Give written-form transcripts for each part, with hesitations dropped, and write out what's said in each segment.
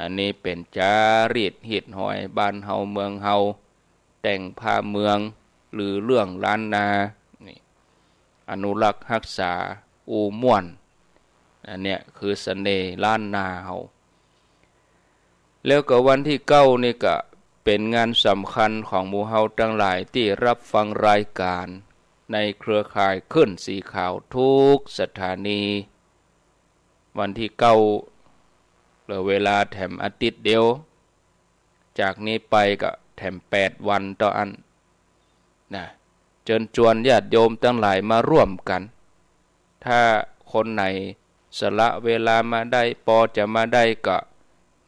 อันนี้เป็นจารีตหิดหอยบ้านเฮาเมืองเฮาแต่งผ้าเมืองหรือเรื่องล้านนานี่อนุรักษ์รักษาอูม่วนอันเนี้ยคือเสน่ห์ล้านนาเฮาแล้วก็วันที่9นี่ก็เป็นงานสำคัญของหมู่เฮาทั้งหลายที่รับฟังรายการในเครือข่ายขึ้นสีขาวทุกสถานีวันที่9เหลือเวลาแถมอาทิตย์เดียวจากนี้ไปก็แถม8วันต่ออันนะเชิญชวนญาติโยมทั้งหลายมาร่วมกันถ้าคนไหนสละเวลามาได้พอจะมาได้ก็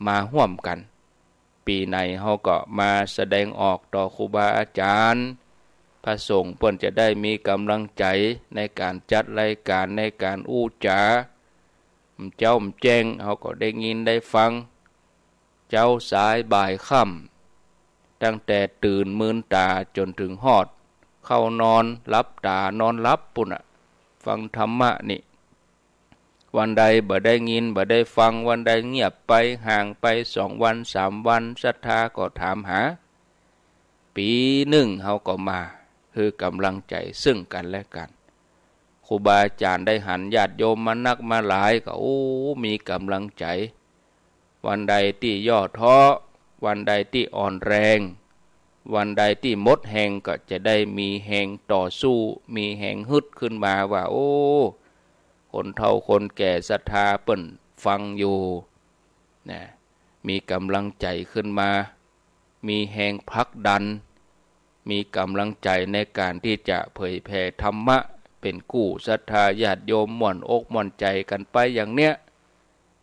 มาร่วมกันปีไหนเฮาก็มาแสดงออกต่อครูบาอาจารย์พระสงฆ์เพิ่นจะได้มีกำลังใจในการจัดรายการในการอู้จาเจ้าแจ้งเฮาก็ได้ยินได้ฟังเจ้าสายบ่ายค่ำตั้งแต่ตื่นมืนตาจนถึงฮอดเข้านอนรับตานอนรับปุ่นน่ะฟังธรรมะนี่วันใดบ่ได้ยินบ่ได้ฟังวันใดเงียบไปห่างไป2 วัน3 วันศรัทธาก็ถามหาปีหนึ่งเฮาก็มาคือกำลังใจซึ่งกันและกันครูบาอาจารย์ได้หันญาติโยมมานักมาหลายก็มีกำลังใจวันใดที่ย่อท้อวันใดที่อ่อนแรงวันใดที่หมดแหงก็จะได้มีแหงต่อสู้มีแหงฮึดขึ้นมาว่าคนเฒ่าคนแก่ศรัทธาเปิ้นฟังอยู่นะมีกำลังใจขึ้นมามีแหงผลักดันมีกำลังใจในการที่จะเผยแผ่ธรรมะเป็นกู้ศรัทธาญาติโยมม่วนอกม่วนใจกันไปอย่างเนี้ย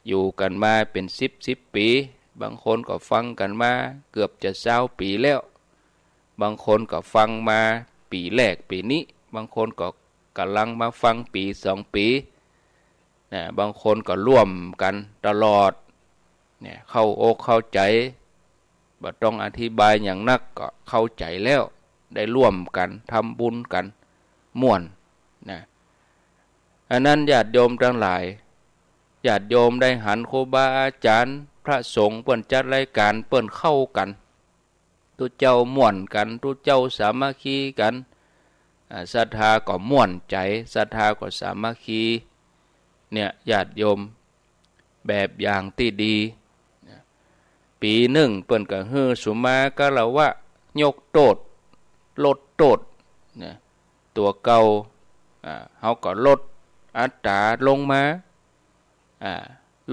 อยู่กันมาเป็น10ปีบางคนก็ฟังกันมาเกือบจะ20 ปีแล้วบางคนก็ฟังมาปีแรกปีนี้บางคนก็กำลังมาฟังปี2 ปีนะบางคนก็ร่วมกันตลอดเนี่ยเข้าอกเข้าใจบ่ต้องอธิบายอย่างนักก็เข้าใจแล้วได้ร่วมกันทำบุญกันม่วนนะอันนั้นญาติโยมทั้งหลายญาติโยมได้หันครูบาอาจารย์พระสงฆ์เปิ้นจัดรายการเปิ้นเข้ากันทุกเจ้าม่วนกันทุกเจ้าสามัคคีกันศรัทธาก็ม่วนใจศรัทธาก็สามัคคีเนี่ยญาติโยมแบบอย่างที่ดีปีหนึ่งเปิ้นก็ฮือสุมากะละวะยกโทษลดโทษเนี่ยตัวเก่าเฮาก็ลดอัตราลงมา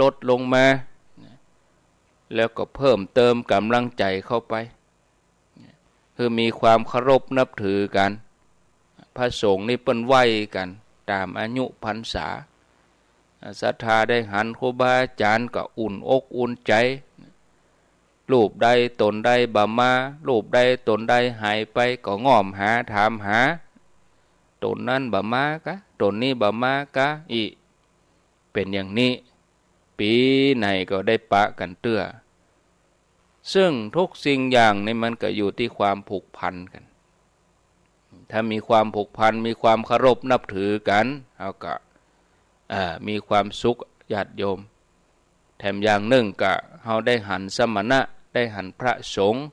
ลดลงมาแล้วก็เพิ่มเติมกำลังใจเข้าไปคือมีความเคารพนับถือกันพระสงฆ์นี่เปิ้นไหว้กันตามอายุพรรษาศรัทธาได้หันครูบาอาจารย์ก็อุ่นอกอุ่นใจรูปใดตนใดบ่มารูปใดตนใดหายไปก็ง้อมหาถามหาตนนั้นบ่มากะตนนี้บ่มากะอีเป็นอย่างนี้ปีไหนก็ได้ปะกันเตื้อซึ่งทุกสิ่งอย่างนี่มันก็อยู่ที่ความผูกพันกันถ้ามีความผูกพันมีความเคารพนับถือกันเอาก็มีความสุขญาติโยมแถมอย่างหนึ่งก็เฮาได้หันสมณะได้หันพระสงฆ์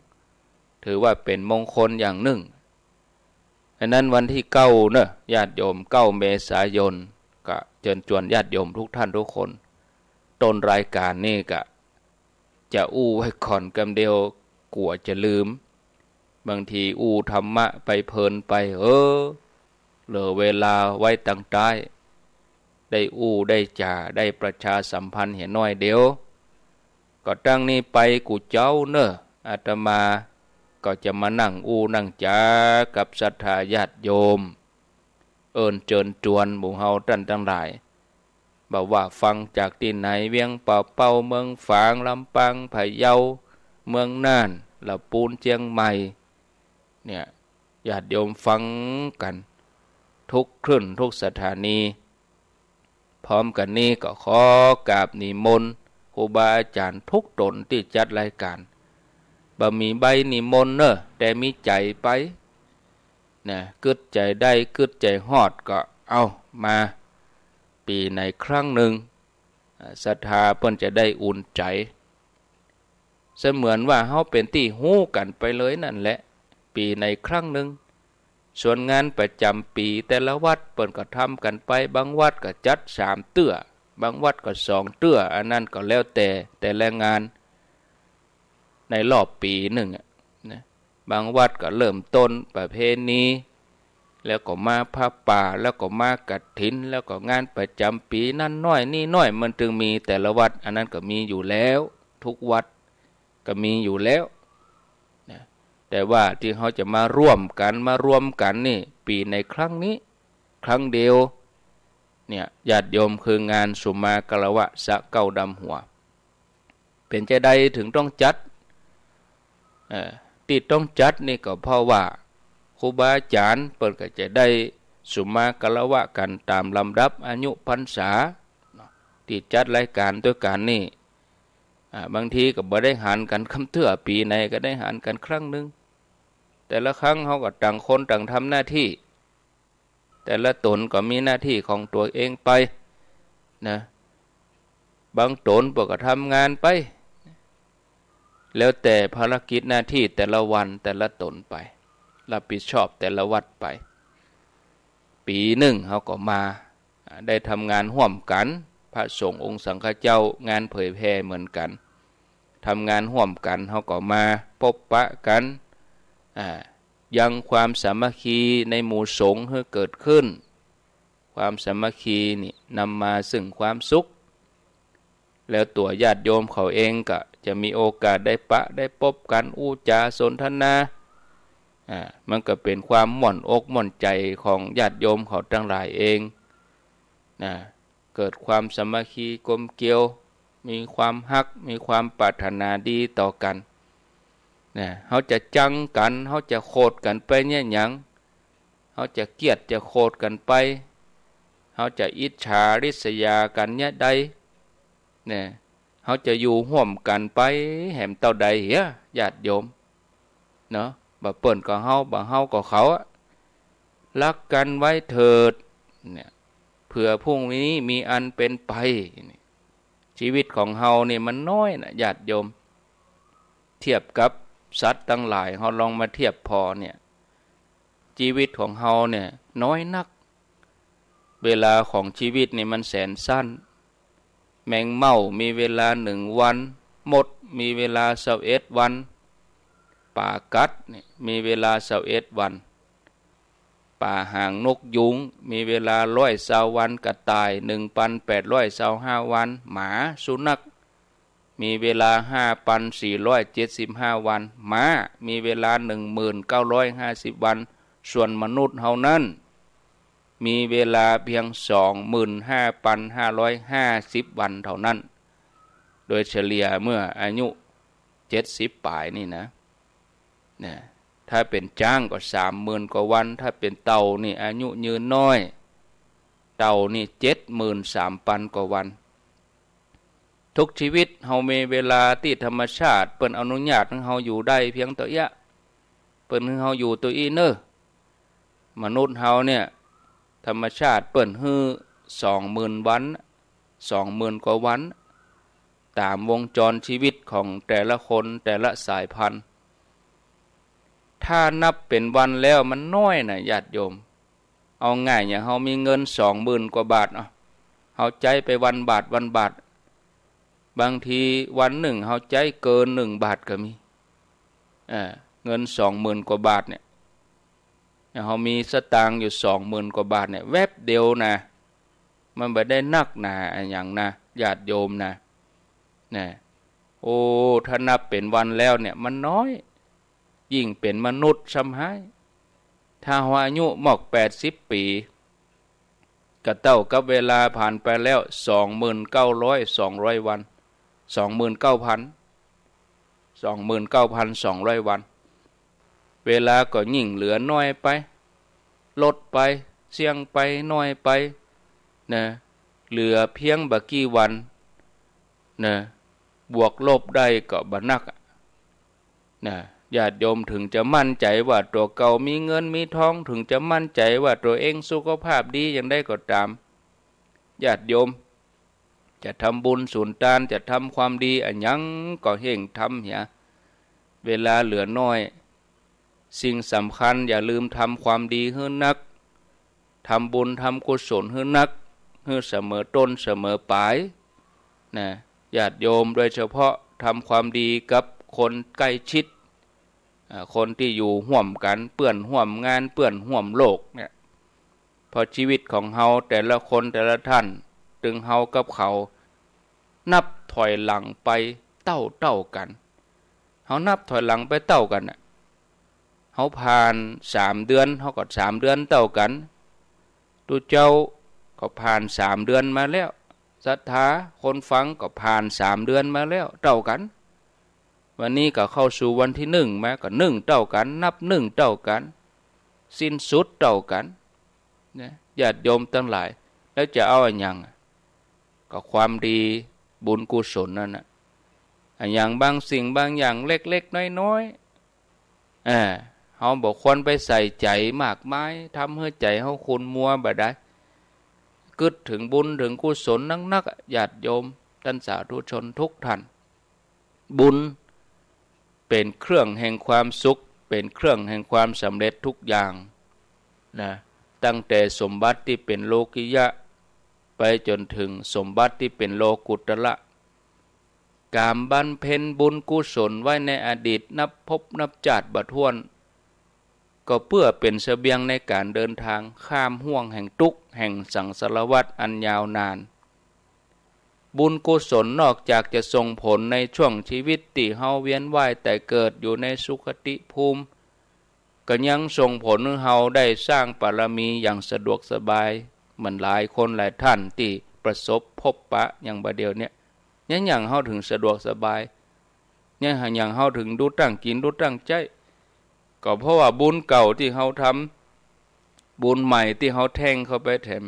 ถือว่าเป็นมงคลอย่างหนึ่งฉะนั้นวันที่9เนอะญาติโยม9 เมษายนก็เชิญชวนญาติโยมทุกท่านทุกคนต้นรายการนี่ก็จะอู้ไว้ก่อนกำเดียวกลัวจะลืมบางทีอู้ธรรมะไปเพลินไปเหลือเวลาไว้ตั้งใต้ได้อู้ได้จ่าได้ประชาสัมพันธ์เห็นน้อยเดียวก็ตั้งนี้ไปกูเจ้าเนอะอาตมาก็จะมานั่งอู้นั่งจากับศรัทธาญาติโยมเอิ้นเจิญจวนหมู่เฮาท่านทั้งหลายบอกว่าฟังจากที่ไหนเวียงป่าเป้าเมืองฝางลำปางพะเยาเมืองน่านลำพูนเชียงใหม่เนี่ยญาติโยมฟังกันทุกคลื่นทุกสถานีพร้อมกันนี้ก็ขอกราบนิมนต์ครูบาอาจารย์ทุกตนที่จัดรายการบ่มีใบนิมนต์เนอะแต่มีใจไปนะกึดใจได้กึดใจฮอดก็เอามาปีในครั้งหนึ่งศรัทธาเพิ่นจะได้อุ่นใจ เสมือนว่าเฮาเป็นที่ฮู้กันไปเลยนั่นแหละปีในครั้งหนึ่งส่วนงานประจำปีแต่ละวัดเปิ่นก็ทำกันไปบางวัดก็จัด3 เตื้อบางวัดก็2 เตื้ออันนั้นก็แล้วแต่ละงานในรอบปีหนึ่งนะบางวัดก็เริ่มต้นประเพณีแล้วก็มาผ้าป่าแล้วก็มากฐินแล้วก็งานประจำปีนั่นน้อยนี่น้อยมันจึงมีแต่ละวัดอันนั้นก็มีอยู่แล้วทุกวัดก็มีอยู่แล้วนะแต่ว่าที่เขาจะมารวมกันนี่ปีในครั้งนี้ครั้งเดียวเนี่ยญาติโยมคืองานสุมากลวะสะเก้าดำหัวเป็นใจใดถึงต้องจัดที่ต้องจัดนี่ก็เพราะว่าครูบาอาจารย์เปิดก็จะได้สุมากลวะกันตามลำดับอายุพรรษาที่จัดรายการด้วยกันนี่บางทีก็บ่ได้หันกันคำเทื่อปีไหนก็ได้หันกันครั้งหนึ่งแต่ละครั้งเขาก็ต่างคนต่างทำหน้าที่แต่ละตนก็มีหน้าที่ของตัวเองไปนะบางตนก็ทำงานไปแล้วแต่ภารกิจหน้าที่แต่ละวันแต่ละตนไปรับผิดชอบแต่ละวัดไปปีหนึ่งเขาก็มาได้ทำงานร่วมกันพระสงฆ์องค์สังฆเจ้างานเผยแผ่เหมือนกันทำงานร่วมกันเขาก็มาพบปะกันยังความสามัคคีในหมู่สงฆ์ให้เกิดขึ้นความสามัคคีนี่นำมาซึ่งความสุขแล้วตัวญาติโยมเขาเองก็จะมีโอกาสได้ได้พบกันอู้จาสนทนามันก็เป็นความหม่อนอกหม่อนใจของญาติโยมเขาทั้งหลายเองเกิดความสามัคคีกลมเกลียวมีความฮักมีความปรารถนาดีต่อกันเขาจะจังกันเขาจะโคดกันไปเนี่ยหยังเขาจะเกลียดจะโคดกันไปเขาจะอิจฉาริษยากันเนี่ยใดเขาจะอยู่ห่วมกันไปแหมเต่าใดเหี้ยญาติโยมเนาะบ่เปิ้นก็เฮาบ่เฮาก็เขารักกันไว้เถิดเนี่ยเผื่อพรุ่งนี้มีอันเป็นไปชีวิตของเฮานี่มันน้อยนะญาติโยมเทียบกับสัตว์ทั้งหลายเฮาลองมาเทียบพอเนี่ยชีวิตของเฮาเนี่ยน้อยนักเวลาของชีวิตนี่มันแสนสั้นแมงเม่ามีเวลา1 วันมดมีเวลา21 วันป่ากัดนี่มีเวลา21 วันป่าหางนกยุงมีเวลา120 วันกระต่าย 1,825 วันหมาสุนัขมีเวลา 5,475 วันม้ามีเวลา 1,950 วันส่วนมนุษย์เฮานั้นมีเวลาเพียง 25,550 วันเท่านั้นโดยเฉลี่ยเมื่ออายุ70 ปลายนี่นะถ้าเป็นจ้างก็ 30,000 กว่าวันถ้าเป็นเต่านี่อายุยืนน้อยเต่านี่ 73,000 กว่าวันทุกชีวิตเฮามีเวลาที่ธรรมชาติเปิ้นอนุญาตให้เฮาอยู่ได้เพียงตัวเอี้ยเปิ้นให้เฮาอยู่ตัวอีเน้อมนุษย์เฮาเนี่ยธรรมชาติเปิ้นฮื้อ 20,000 วัน 20,000 กว่าวันตามวงจรชีวิตของแต่ละคนแต่ละสายพันธุ์ถ้านับเป็นวันแล้วมันน้อยนะญาติโยมเอาง่ายอย่างเฮามีเงิน 20,000 กว่าบาทเฮาใจไปวันบาทบางทีวันหนึ่งเฮาใจเกิน1 บาทก็มีเงิน 20,000 กว่าบาทเนี่ยเฮามีสตางค์อยู่ 20,000 กว่าบาทเนี่ยแวบเดียวนะมันบ่ได้นักหนาอย่างนะญาติโยมนะโอ้ถ้านับเป็นวันแล้วเนี่ยมันน้อยยิ่งเป็นมนุษย์ซ้ำหายถ้าอายุหมอก80 ปีก็เท่ากับเวลาผ่านไปแล้ว 29,200 วัน 29,200 วันเวลาก็ยิ่งเหลือน้อยไปลดไปเสี่ยงไปน้อยไปเหลือเพียงบ่กี่วันบวกลบได้ก็บ่นักญาติโยมถึงจะมั่นใจว่าตัวเก่ามีเงินมีทองถึงจะมั่นใจว่าตัวเองสุขภาพดีอย่างได้ก็ตามญาติโยม จะทำบุญสูญตานจะทำความดีอันยังก็เฮ่งทำเหียเวลาเหลือน้อยสิ่งสำคัญอย่าลืมทำความดีให้นักทำบุญทำกุศลให้นักให้เสมอต้นเสมอปลายนะญาติโยมโดยเฉพาะทำความดีกับคนใกล้ชิดคนที่อยู่ห่วมกันเปื้อนห่วมงานเปื้อนห่วมโลกเนี่ยพอชีวิตของเฮาแต่ละคนแต่ละท่านถึงเฮากับเขานับถอยหลังไปเต้ากันเฮานับถอยหลังไปเต้ากันน่ะเฮาผ่าน3 เดือนเฮาก็3 เดือนเต้ากันตุเจ้าก็ผ่าน3 เดือนมาแล้วศรัทธาคนฟังก็ผ่าน3 เดือนมาแล้วเต้ากันวันนี้ก็เข้าสู่วันที่1มาก็1เต้ากันนับ1เต้ากันสิ้นสุดเต้ากันนะญาติโยมทั้งหลายแล้วจะเอาอันยังก็ความดีบุญกุศลนั่นน่ะอันอย่างบางสิ่งบางอย่างเล็กๆน้อยๆเฮาบ่ควรไปใส่ใจมากมายทำให้ใจเฮาขุ่นมัวบ่ได้กึดถึงบุญถึงกุศลนักๆญาติโยมท่านสาธุชนทุกท่านบุญเป็นเครื่องแห่งความสุขเป็นเครื่องแห่งความสำเร็จทุกอย่างนะตั้งแต่สมบัติที่เป็นโลกิยะไปจนถึงสมบัติที่เป็นโลกุตระการบำเพ็ญบุญกุศลไว้ในอดีตนับพบนับชาติบ่ถ้วนก็เพื่อเป็นเสบียงในการเดินทางข้ามห่วงแห่งทุกข์แห่งสังสารวัฏอันยาวนานบุญกุศลนอกจากจะส่งผลในช่วงชีวิตที่เฮาเวียนว่ายแต่เกิดอยู่ในสุคติภูมิก็ยังส่งผลให้เฮาได้สร้างบารมีอย่างสะดวกสบายเหมือนหลายคนหลายท่านที่ประสบพบปะอย่างบัดเดียวเนี่ยยังเฮาถึงสะดวกสบายยังเฮาถึงดูตั้งกินดูตั้งใจก็เพราะว่าบุญเก่าที่เฮาทำบุญใหม่ที่เฮาแทงเข้าไปแถม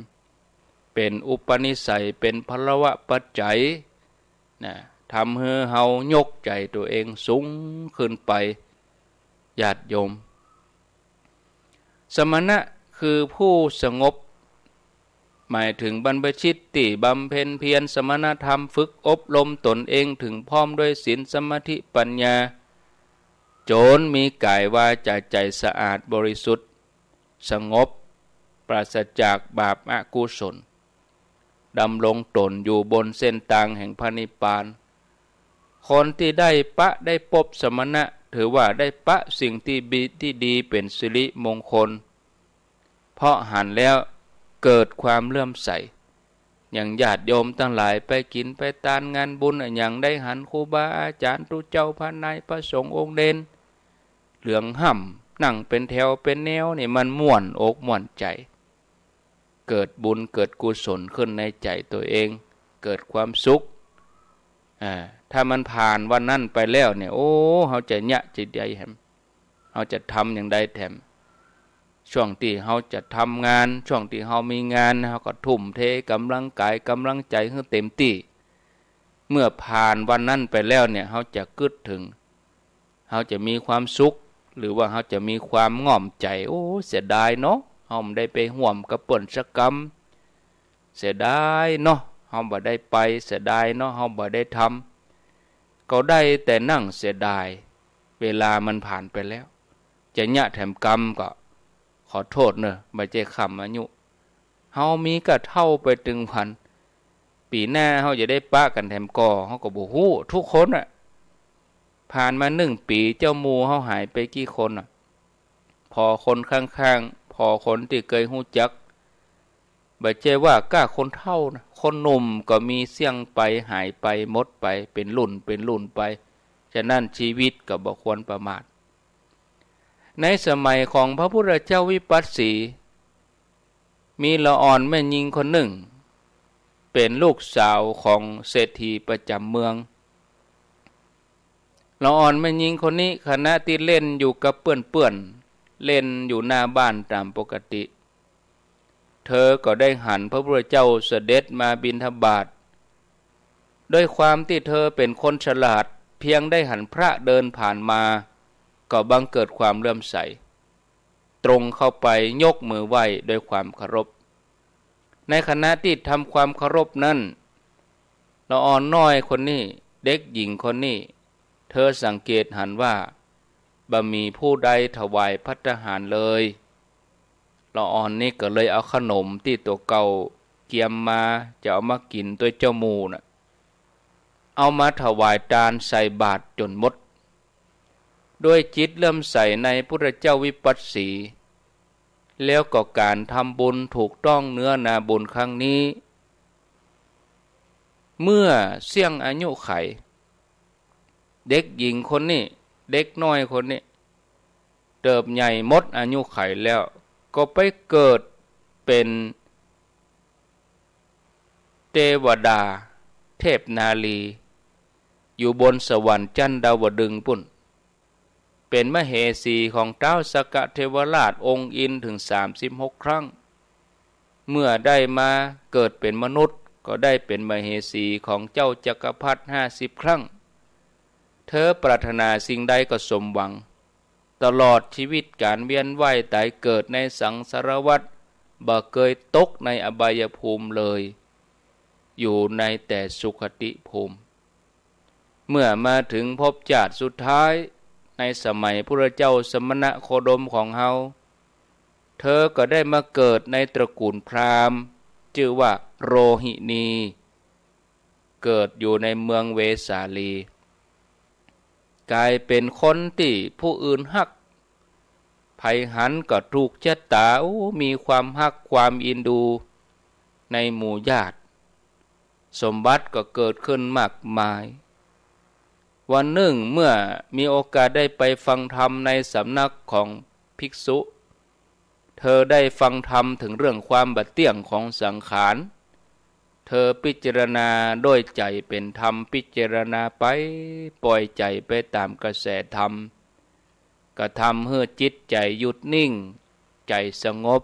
เป็นอุปนิสัยเป็นพลวะปัจจัยนะทำให้เฮายกใจตัวเองสูงขึ้นไปญาติโยมสมณะคือผู้สงบหมายถึงบรรพชิตที่บำเพ็ญเพียรสมณธรรมฝึกอบรมตนเองถึงพร้อมด้วยศีลสมาธิปัญญาโจรมีกายวาจาใจสะอาดบริสุทธิ์สงบปราศจากบาปอกุศลดำรงตนอยู่บนเส้นทางแห่งพระนิพพานคนที่ได้ได้พบสมณะถือว่าได้สิ่งที่ดีเป็นสิริมงคลเพราะหันแล้วเกิดความเลื่อมใสอย่างญาติโยมทั้งหลายไปกินไปทานงานบุญอย่างได้หันครูบาอาจารย์ทุเจ้าพระนายพระสงฆ์องค์เด่นเหลืองห่ำนั่งเป็นแถวเป็นแนวนี่มันม่วนอกม่วนใจเกิดบุญเกิดกุศลขึ้นในใจตัวเองเกิดความสุขถ้ามันผ่านวันนั้นไปแล้วเนี่ยโอ้เขาจะยะจิตใจแถมเขาจะทำอย่างใดแถมช่วงที่เขาจะทำงานช่วงที่เขามีงานเขาก็ทุ่มเทกำลังกายกำลังใจให้เต็มที่เมื่อผ่านวันนั้นไปแล้วเนี่ยเขาจะกึดถึงเขาจะมีความสุขหรือว่าเขาจะมีความง่อมใจโอ้เสียดายเนาะเขาไม่ได้ไปห่วมกับเปิ้นสักกรรมเสียดายเนาะเขาบ่ได้ไปเสียดายเนาะเขาบ่ได้ทำก็ได้แต่นั่งเสียดายเวลามันผ่านไปแล้วจะยะแถมกรรมก็ขอโทษเนอะไม่ใช่คำอายุเฮามีก็เท่าไปถึงวันปีหน้าเฮาจะได้ปะกันแถมก่อเฮาก็บ่ฮู้ทุกคนอ่ะผ่านมา1 ปีเจ้าหมู่เฮาหายไปกี่คนอ่ะพอคนข้างๆพอคนที่เคยฮู้จักบ่ใช่ว่ากล้าคนเฒ่านะคนหนุ่มก็มีเสี่ยงไปหายไปหมดไปเป็นรุ่นไปฉะนั้นชีวิตก็บ่ควรประมาทในสมัยของพระพุทธเจ้าวิปัสสีมีละอ่อนแม่หญิงคนหนึ่งเป็นลูกสาวของเศรษฐีประจำเมืองละอ่อนแม่หญิงคนนี้ขณะที่เล่นอยู่กับเพื่อนเล่นอยู่หน้าบ้านตามปกติเธอก็ได้หันพระพุทธเจ้าเสด็จมาบิณฑบาตด้วยความที่เธอเป็นคนฉลาดเพียงได้หันพระเดินผ่านมาก็บังเกิดความเลื่อมใสตรงเข้าไปยกมือไหว้ด้วยความเคารพในขณะที่ทำความเคารพนั้น ละอ่อนน้อยคนนี้เด็กหญิงคนนี้เธอสังเกตหันว่าบ่มีผู้ใดถวายภัตตาหารเลยละอ่อนนี่ก็เลยเอาขนมที่ตัวเก่าเกียมมาจะเอามากินตัวเจ้าหมูน่ะเอามาถวายทานใส่บาตรจนหมดด้วยจิตเริ่มใส่ในพระเจ้าวิปัสสีแล้วก็การทำบุญถูกต้องเนื้อนาบุญครั้งนี้เมื่อเสี่ยงอายุไขเด็กหญิงคนนี้เด็กน้อยคนนี้เติบใหญ่หมดอายุไขแล้วก็ไปเกิดเป็นเทวดาเทพนาลีอยู่บนสวรรค์จันดาวดึงส์ปุ่นเป็นมเหสีของเท้าสกเทวราชองค์อินถึง36 ครั้งเมื่อได้มาเกิดเป็นมนุษย์ก็ได้เป็นมเหสีของเจ้าจักรพรรดิ50 ครั้งเธอปรารถนาสิ่งใดก็สมหวังตลอดชีวิตการเวียนว่ายตายเกิดในสังสารวัฏบ่เคยตกในอบายภูมิเลยอยู่ในแต่สุคติภูมิเมื่อมาถึงภพชาติสุดท้ายในสมัยพระเจ้าสมณโคดมของเฮาเธอก็ได้มาเกิดในตระกูลพราหมณ์ชื่อว่าโรหินีเกิดอยู่ในเมืองเวสาลีกลายเป็นคนที่ผู้อื่นฮักไผหันก็ถูกชะตามีความฮักความอินดูในหมู่ญาติสมบัติก็เกิดขึ้นมากมายวันหนึ่งเมื่อมีโอกาสได้ไปฟังธรรมในสำนักของภิกษุเธอได้ฟังธรรมถึงเรื่องความบัดเตี้ยงของสังขารเธอพิจารณาด้วยใจเป็นธรรมพิจารณาไปปล่อยใจไปตามกระแสธรรมก็ทำให้จิตใจหยุดนิ่งใจสงบ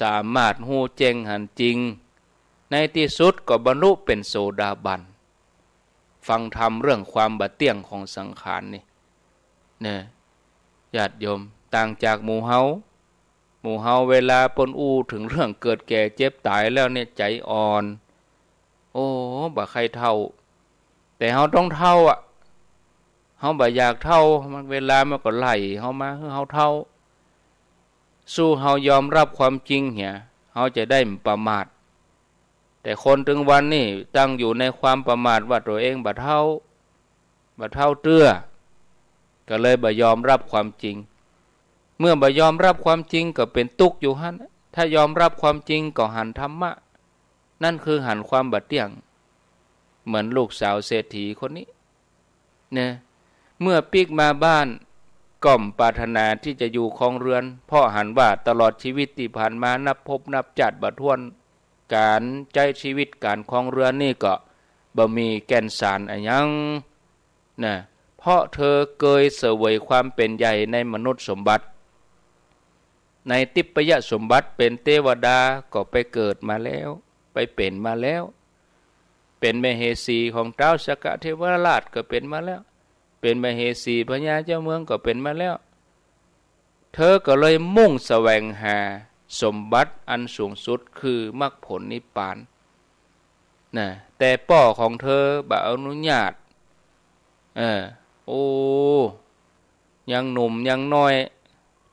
สามารถหู้แจ้งหันจริงในที่สุดก็บรรลุเป็นโสดาบันฟังธรรมเรื่องความบัดเตี้ยงของสังขารนี่เนี่ยญาติโยมต่างจากหมู่เฮาเวลาปนอู้ถึงเรื่องเกิดแก่เจ็บตายแล้วเนี่ยใจอ่อนโอ้บ่ใครเท่าแต่เฮาต้องเท่าอ่ะเฮาบ่อยากเท่ามันเวลามันก็ไล่เฮามาเฮาเท่าสู้เฮายอมรับความจริงเหี่ยเฮาจะได้ไม่ประมาทแต่คนถึงวันนี้ตั้งอยู่ในความประมาทว่าตัวเองบ่เท่าเตื้อก็เลยบ่ยอมรับความจริงเมื่อบ่ยอมรับความจริงก็เป็นทุกข์อยู่หั่นถ้ายอมรับความจริงก็หันธรรมะนั่นคือหันความบัดเตี้ยงเหมือนลูกสาวเศรษฐีคนนี้เนี่ยเมื่อปิกมาบ้านก่อมปรารถนาที่จะอยู่ครองเรือนเพราะหันว่าตลอดชีวิตที่ผ่านมานับพบนับจัดบ่ถ้วนการใช้ชีวิตการครองเรือนนี่ก็บ่มีแก่นสารอะไรยังนะเพราะเธอเคยเสวยความเป็นใหญ่ในมนุษย์สมบัติในทิพยสมบัติเป็นเทวดาก็ไปเกิดมาแล้วไปเป็นมาแล้วเป็นมเหสีของเท้าสกเทวราชก็เป็นมาแล้วเป็นมเหสีพญาเจ้าเมืองก็เป็นมาแล้วเธอก็เลยมุ่งแสวงหาสมบัติอันสูงสุดคือมรรคผลนิพพานนะแต่พ่อของเธอบ่อนุญาตโอ้ยังหนุ่มยังน้อย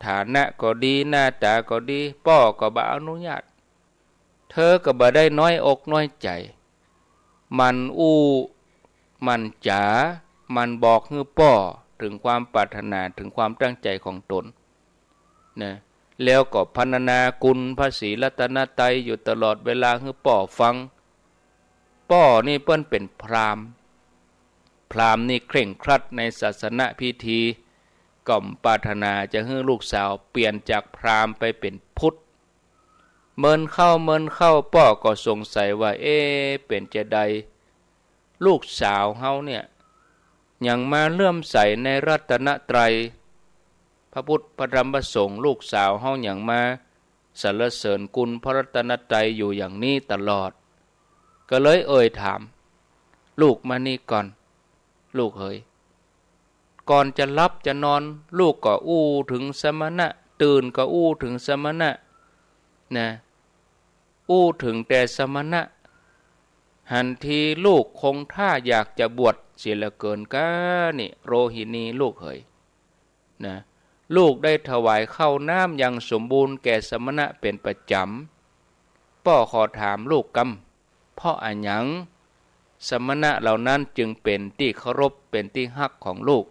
ฐานะก็ดีหน้าตาก็ดีพ่อก็บ่อนุญาตเธอก็บ่ได้น้อยอกน้อยใจมันมันจ๋ามันบอกให้พ่อถึงความปรารถนาถึงความตั้งใจของตนนะแล้วก็พรรณนาคุณพระศรีรัตนตรัยอยู่ตลอดเวลาให้พ่อฟังพ่อนี่เปิ้นเป็นพราหมณ์นี่เคร่งครัดในศาสนพิธีก่อมปรารถนาจะให้ลูกสาวเปลี่ยนจากพราหมณ์ไปเป็นพุทธเมินเข้าพ่อก็สงสัยว่าเป็นจะใดลูกสาวเฮาเนี่ยยังมาเลื่อมใสในรัตนตรัยพระพุทธพระธรรมพระสงฆ์ลูกสาวเฮาอย่างมาสรรเสริญคุณพระรัตนตรัยอยู่อย่างนี้ตลอดก็เลยถามลูกมานี่ก่อนลูกเอ๋ยก่อนจะรับจะนอนลูกก็อู้ถึงสมณะตื่นก็อู้ถึงสมณะนะอู้ถึงแต่สมณะ หันทีลูกคงท่าอยากจะบวชเสียเหลือเกินก้านี่โรหินีลูกเอ๋ยนะลูกได้ถวายข้าวน้ำอย่างสมบูรณ์แก่สมณะเป็นประจำพ่อขอถามลูกกำเพราะอันหยังสมณะเหล่านั้นจึงเป็นที่เคารพเป็นที่ฮักของลูก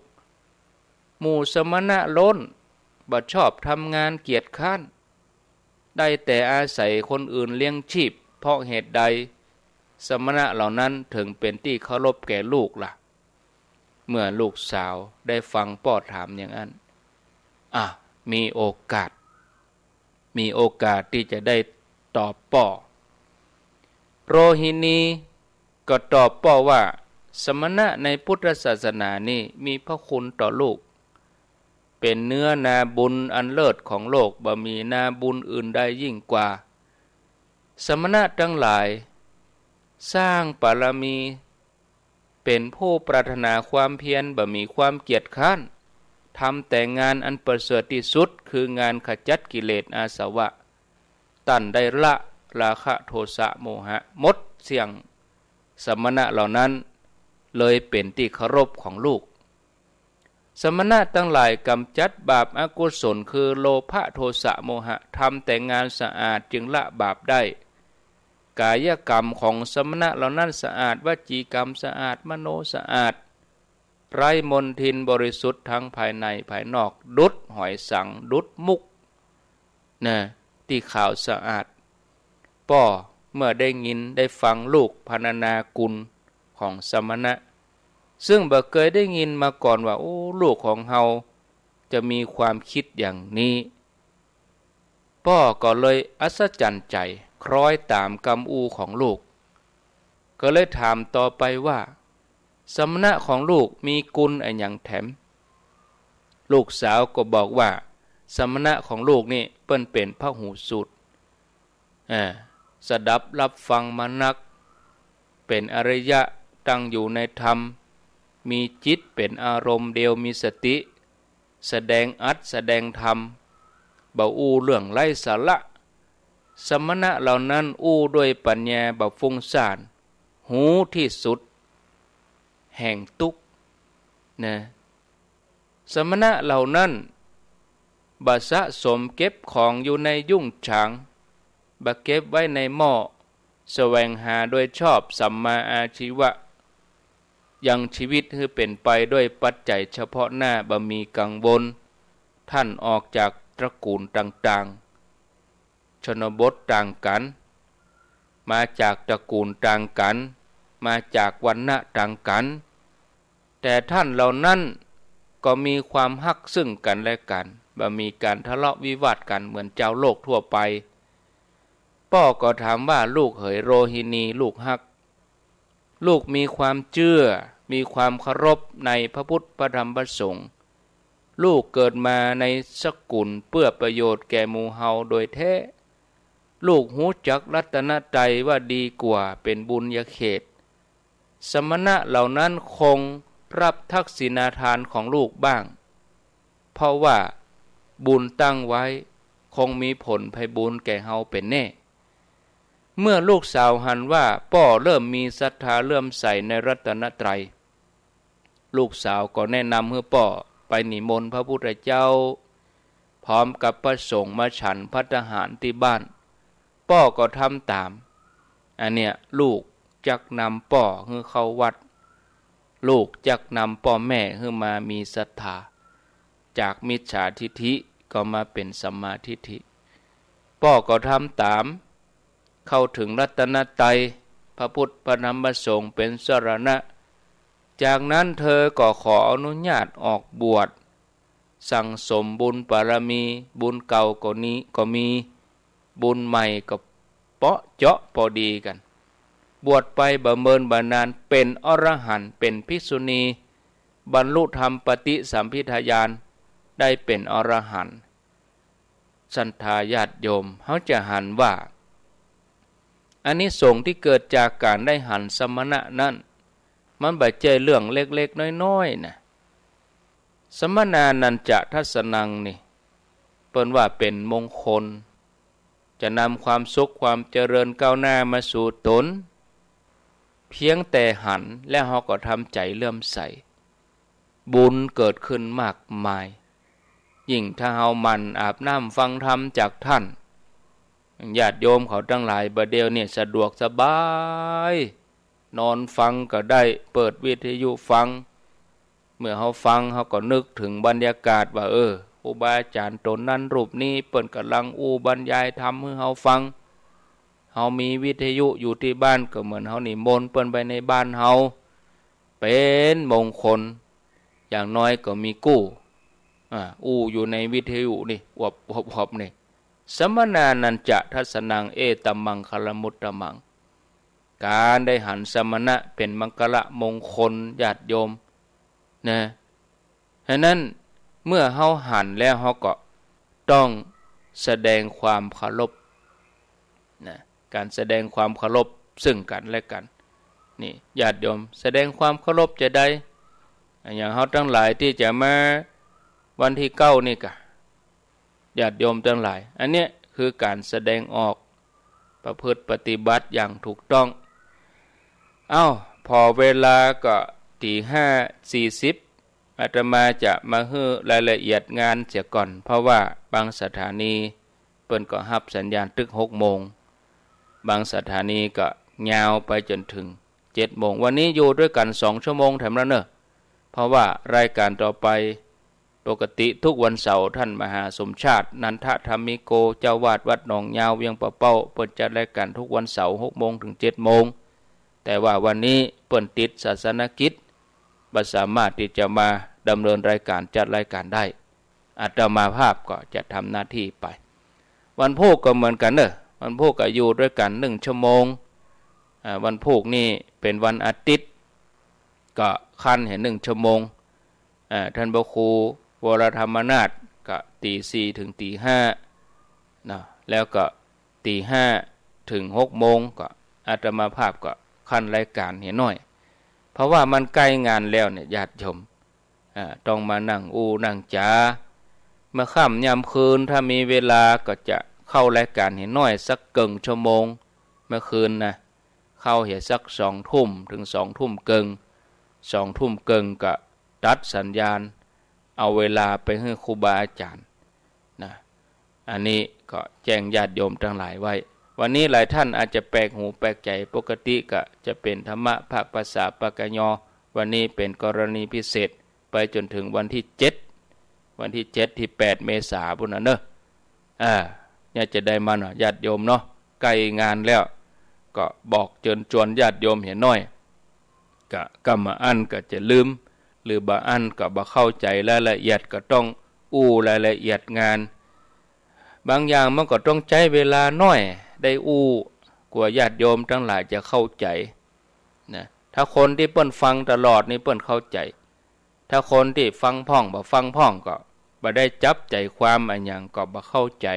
หมู่สมณะล้นบ่ชอบทำงานเกียจคร้านได้แต่อาศัยคนอื่นเลี้ยงชีพเพราะเหตุใดสมณะเหล่านั้นถึงเป็นที่เคารพแก่ลูกล่ะเมื่อลูกสาวได้ฟังพ่อถามอย่างนั้นมีโอกาสที่จะได้ตอบพ่อโรหินีก็ตอบพ่อว่าสมณะในพุทธศาสนานี่มีพระคุณต่อลูกเป็นเนื้อนาบุญอันเลิศของโลกบ่มีนาบุญอื่นใดยิ่งกว่าสมณะทั้งหลายสร้างบารมีเป็นผู้ปรารถนาความเพียรบ่มีความเกียจคร้านทำแต่งานอันประเสริฐที่สุดคืองานขจัดกิเลสอาสวะตัณได้ละราคะโทสะโมหะหมดเสี่ยงสมณะเหล่านั้นเลยเป็นที่เคารพของลูกสมณะทั้งหลายกำจัดบาปอกุศลคือโลภะโทสะโมหะทำแต่งานสะอาดจึงละบาปได้กายกรรมของสมณะเหล่านั้นสะอาดวจีกรรมสะอาดมโนสะอาดไร้มลทินบริสุทธิ์ทั้งภายในภายนอกดุจหอยสังดุจมุกนะที่ขาวสะอาดพ่อเมื่อได้ยินได้ฟังลูกพรรณนาคุณของสมณะซึ่งบ่เคยได้ยินมาก่อนว่าลูกของเฮาจะมีความคิดอย่างนี้พ่อก็เลยอัศจรรย์ใจคล้อยตามกำอูของลูกก็เลยถามต่อไปว่าสมณะของลูกมีกุลอะไรอย่างแถมลูกสาวก็บอกว่าสมณะของลูกนี่เปิ้นเป็นพหูสูตรสดับรับฟังมานักเป็นอริยะตั้งอยู่ในธรรมมีจิตเป็นอารมณ์เดียวมีสติแสดงอัตแสดงธรรมบ่อู้เรื่องไร้สาระสมณะเหล่านั้นอู้ด้วยปัญญาบ่ฟุ้งซ่านหูที่สุดแห่งทุกข์นะสมณะเหล่านั้นบ่สะสมเก็บของอยู่ในยุ่งฉางบ่เก็บไว้ในหม้อแสวงหาโดยชอบสัมมาอาชีวะยังชีวิตให้เป็นไปด้วยปัจจัยเฉพาะหน้าบ่มีกังวลท่านออกจากตระกูลต่างๆชนบทต่างกันมาจากตระกูลต่างกันมาจากวรรณะต่างกันแต่ท่านเหล่านั้นก็มีความฮักซึ่งกันและกันบ่มีการทะเลาะวิวาทกันเหมือนเจ้าโลกทั่วไปพ่อก็ถามว่าลูกเหยโรหินีลูกฮักลูกมีความเชื่อมีความเคารพในพระพุทธพระธรรมพระสงฆ์ลูกเกิดมาในสกุลเพื่อประโยชน์แก่หมู่เฮาโดยแท้ลูกหูจักรัตนตรัยว่าดีกว่าเป็นบุญญาเขตสมณะเหล่านั้นคงรับทักษิณาทานของลูกบ้างเพราะว่าบุญตั้งไว้คงมีผลไพบูลย์แก่เฮาเป็นแน่เมื่อลูกสาวหันว่าพ่อเริ่มมีศรัทธาเลื่อมใสในรัตนตรัยลูกสาวก็แนะนำให้พ่อไปนิมนต์พระพุทธเจ้าพร้อมกับพระสงฆ์มาฉันภัตตาหารที่บ้านพ่อก็ทำตามอันเนี้ยลูกจักนำพ่อให้เข้าวัดลูกจักนำพ่อแม่ให้มามีศรัทธาจากมิจฉาทิฏฐิก็มาเป็นสัมมาทิฏฐิพ่อก็ทำตามเข้าถึงรัตนตรัยพระพุทธพระธรรมพระสงฆ์เป็นสรณะจากนั้นเธอก็ขออนุญาตออกบวชสั่งสมบุญบารมีบุญเก่าก็นี้ก็มีบุญใหม่ก็เปาะเจาะพอดีกันบวชไปบ่เมินบ่นานเป็นอรหันต์เป็นภิกษุณีบรรลุธรรมปฏิสัมภิทาญาณได้เป็นอรหันต์ศรัทธาญาติโยมเขาจะหันว่าอานิสงส์ที่เกิดจากการได้หันสมณะนั้นมันบ่ใช่เรื่องเล็กๆน้อยๆนะสมณานันจะทัสนังนี่เปิ้นว่าเป็นมงคลจะนำความสุขความเจริญก้าวหน้ามาสู่ตน เพียงแต่หันแล้วเราก็ทำใจเลื่อมใสบุญเกิดขึ้นมากมายยิ่งถ้าเรามันอาบน้ำฟังธรรมจากท่านญาติโยมเขาทั้งหลายบัดเดียวเนี่ยสะดวกสบายนอนฟังก็ได้เปิดวิทยุฟังเมื่อเขาฟังเขาก็นึกถึงบรรยากาศว่าครูบาอาจารย์ตนนั้นรูปนี้เปิ่นกำลังบรรยายธรรมให้เขาฟังเฮามีวิทยุอยู่ที่บ้านก็เหมือนเฮานิมนต์เปิ้นไปในบ้านเฮาเป็นมงคลอย่างน้อยก็มีกู้อยู่ในวิทยุนี่วบนี่สมนานันจะทัสนังเอตัมมังคลมุตตมังการได้หันสมณะเป็นมังคละมงคลญาติโยมนะฉะนั้นเมื่อเฮาหันแล้วเฮาก็ต้องแสดงความเคารพนะการแสดงความเคารพซึ่งกันและกันนี่ญาติโยมแสดงความเคารพจะได้อย่างเฮาทั้งหลายที่จะมาวันที่9นี่กะญาติโยมทั้งหลายอันเนี้ยคือการแสดงออกประพฤติปฏิบัติอย่างถูกต้องพอเวลาก็5:40อาตมาจะมาให้รายละเอียดงานเสียก่อนเพราะว่าบางสถานีเปิ้นก็รับสัญญาณตึก6 โมงบางสถานีก็ยาวไปจนถึง7 โมงวันนี้อยู่ด้วยกัน2 ชั่วโมงแถมแล้วเนอะเพราะว่ารายการต่อไปปกติทุกวันเสาร์ท่านมหาสมชาตินันทธรรมิโกเจ้าวาดวัดหนองยาวเวียงปะเป้าเปิดจัดรายการทุกวันเสาร์6 โมงถึง7 โมงแต่ว่าวันนี้เปิดติดศาสนกิจบ่สามารถที่จะมาดำเนินรายการจัดรายการได้อาตมาภาพก็จะทำหน้าที่ไปวันพุธก็เหมือนกันเนอะวันพุธก็อยู่ด้วยกัน1 ชั่วโมงวันพุธนี่เป็นวันอาทิตย์ก็คันเห็น1 ชั่วโมงท่านพระครูวรธรรมนาถก็4:00 ถึง 5:00นะแล้วก็5:00 ถึง 6 โมงก็อาตมาภาพก็คันรายการเห็นหน่อยเพราะว่ามันใกล้งานแล้วเนี่ยญาติโยมต้องมานั่งนั่งจ๋าเมื่อค่ำยามคืนถ้ามีเวลาก็จะเข้ารายการเห็นหน่อยสักเกิงชั่วโมงเมื่อคืนนะเข้าเห็นสัก2 ทุ่มถึง2 ทุ่มเกิง2 ทุ่มเกิงก็ตัดสัญญาณเอาเวลาไปให้ครูบาอาจารย์นะอันนี้ก็แจ้งญาติโยมทั้งหลายไว้วันนี้หลายท่านอาจจะแปลกหูแปลกใจปกติก็จะเป็นธรรมะภาคภาษาปากยอวันนี้เป็นกรณีพิเศษไปจนถึงวันที่7วันที่7ที่8 เมษายนพุ่นน่ะเนอะเนี่ยจะได้มาเนาะญาติโยมเนาะใกล้งานแล้วก็บอกเชิญชวนญาติโยมเห็นน้อยก็กรรมอันก็จะลืมหรือบางอันก็บ่เข้าใจรายละเอียดก็ต้องรายละเอียดงานบางอย่างมันก็ต้องใช้เวลาน้อยได้กว่าญาติโยมทั้งหลายจะเข้าใจนะถ้าคนที่เปิ้นฟังตลอดนี่เปิ้นเข้าใจถ้าคนที่ฟังพ่องบ่ฟังพ่องก็บ่ได้จับใจความอันหยังก็บ่เข้าใจ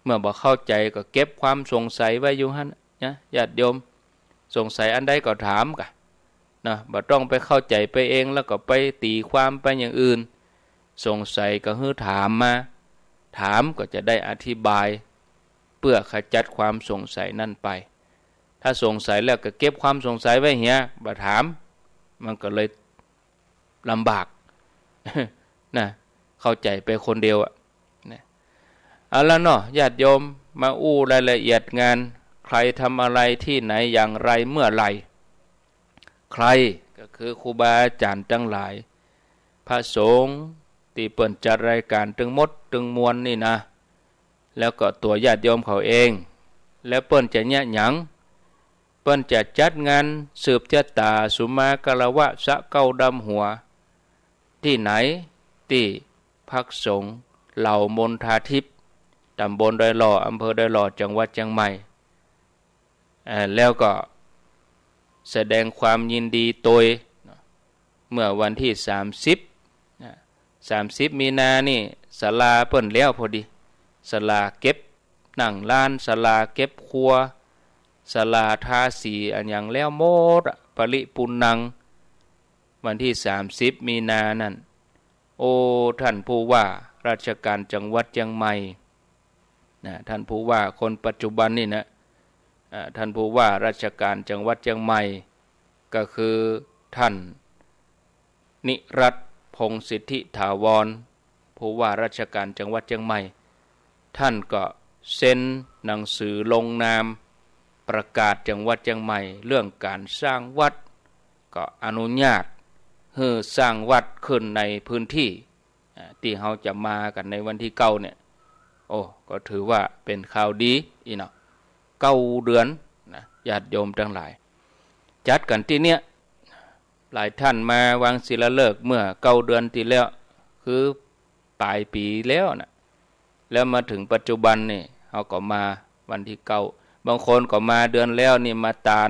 เมื่อบ่เข้าใจก็เก็บความสงสัยไว้อยู่หั่นนะญาติโยมสงสัยอันใดก็ถามกะนะบ่ต้องไปเข้าใจไปเองแล้วก็ไปตีความไปอย่างอื่นสงสัยก็ถามมาถามก็จะได้อธิบายเพื่อขจัดความสงสัยนั่นไปถ้าสงสัยแล้วก็เก็บความสงสัยไว้เหี้ยบ่ถามมันก็เลยลำบากนะเข้าใจไปคนเดียวนะเอาละเนาะญาติโยมมารายละเอียดงานใครทำอะไรที่ไหนอย่างไรเมื่อไหร่ใครก็คือครูบาอาจารย์ทั้งหลายพระสงฆ์ที่เปิ่นจัดรายการตึงมดตึงมวลนี่นะแล้วก็ตัวญาติโยมเขาเองแล้วเปิ่นจะเนี่ยหยังเปิ่นจะจัดงานสืบชะตาสุมากะละวะสะเก้าดำหัวที่ไหนที่พักสงฆ์เหล่ามนทาทิพย์ตำบลดอยหล่ออำเภอดอยหล่อจังหวัดเชียงใหม่แล้วก็แสดงความยินดีโดยเมื่อวันที่30 มีนานี่ศาลาเปิ้นแล้วพอดีศาลาเก็บนั่งลานศาลาเก็บครัวศาลาทาสีอันอย่างแล้วหมดปริปุณังวันที่30 มีนานั่นท่านผู้ว่าราชการจังหวัดเชียงใหม่นะท่านผู้ว่าคนปัจจุบันนี่นะท่านผู้ว่าราชการจังหวัดเชียงใหม่ ก็คือท่านนิรัตน์พงษ์สิทธิถาวรผู้ว่าราชการจังหวัดเชียงใหม่ท่านก็เซ็นหนังสือลงนามประกาศจังหวัดเชียงใหม่เรื่องการสร้างวัดก็อนุญาตให้สร้างวัดขึ้นในพื้นที่ที่เราจะมากันในวันที่9เนี่ยโอ้ก็ถือว่าเป็นข่าวดีอีเนาะ9 เดือนนะญาติโยมทั้งหลายจัดกันที่เนี้ยหลายท่านมาวางศิลาฤกษ์เมื่อ9 เดือนที่แล้วคือปลายปีแล้วนะแล้วมาถึงปัจจุบันนี่เขาก็มาวันที่9บางคนก็มาเดือนแล้วนี่มาตา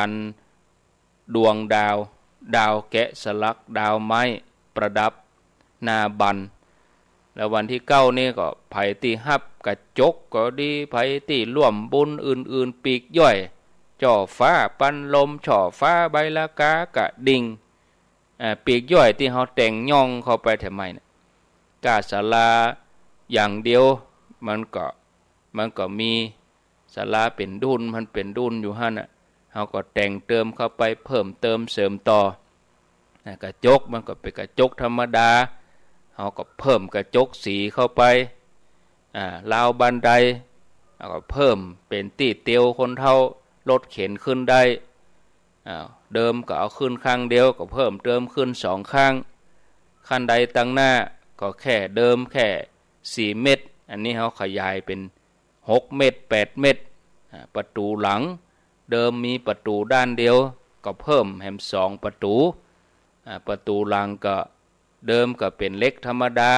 นดวงดาวแกะสลักดาวไม้ประดับหน้าบันแล้ววันที่9นี่ก็ไผที่ฮับกระจกก็ดีไผที่ร่วมบุญอื่นๆปีกย่อยจ่อฟ้าปันลมช่อฟ้าใบละกากะดิ่งปีกย่อยที่เขาแต่งย่องเข้าไปแถมไม่เนี่ยกาศาลาอย่างเดียวมันก็มีศาลาเป็นดุลมันเป็นดุลอยู่หั่นน่ะเขาก็แต่งเติมเข้าไปเพิ่มเติมเสริมต่อกระจกมันก็เป็นกระจกธรรมดาเขาก็เพิ่มกระจกสีเข้าไปราวบันไดเขาก็เพิ่มเป็นตีเตียวคนเท่ารถเข็นขึ้นได้เดิมก็เอาขึ้นข้างเดียวก็เพิ่มเติมขึ้น2 ข้างขั้นใดตั้งหน้าก็แค่เดิมแค่4 เมตรอันนี้เขาขยายเป็น6 เมตร8 เมตรประตูหลังเดิมมีประตูด้านเดียวก็เพิ่มแหม2 ประตูหลังก็เดิมก็เป็นเล็กธรรมดา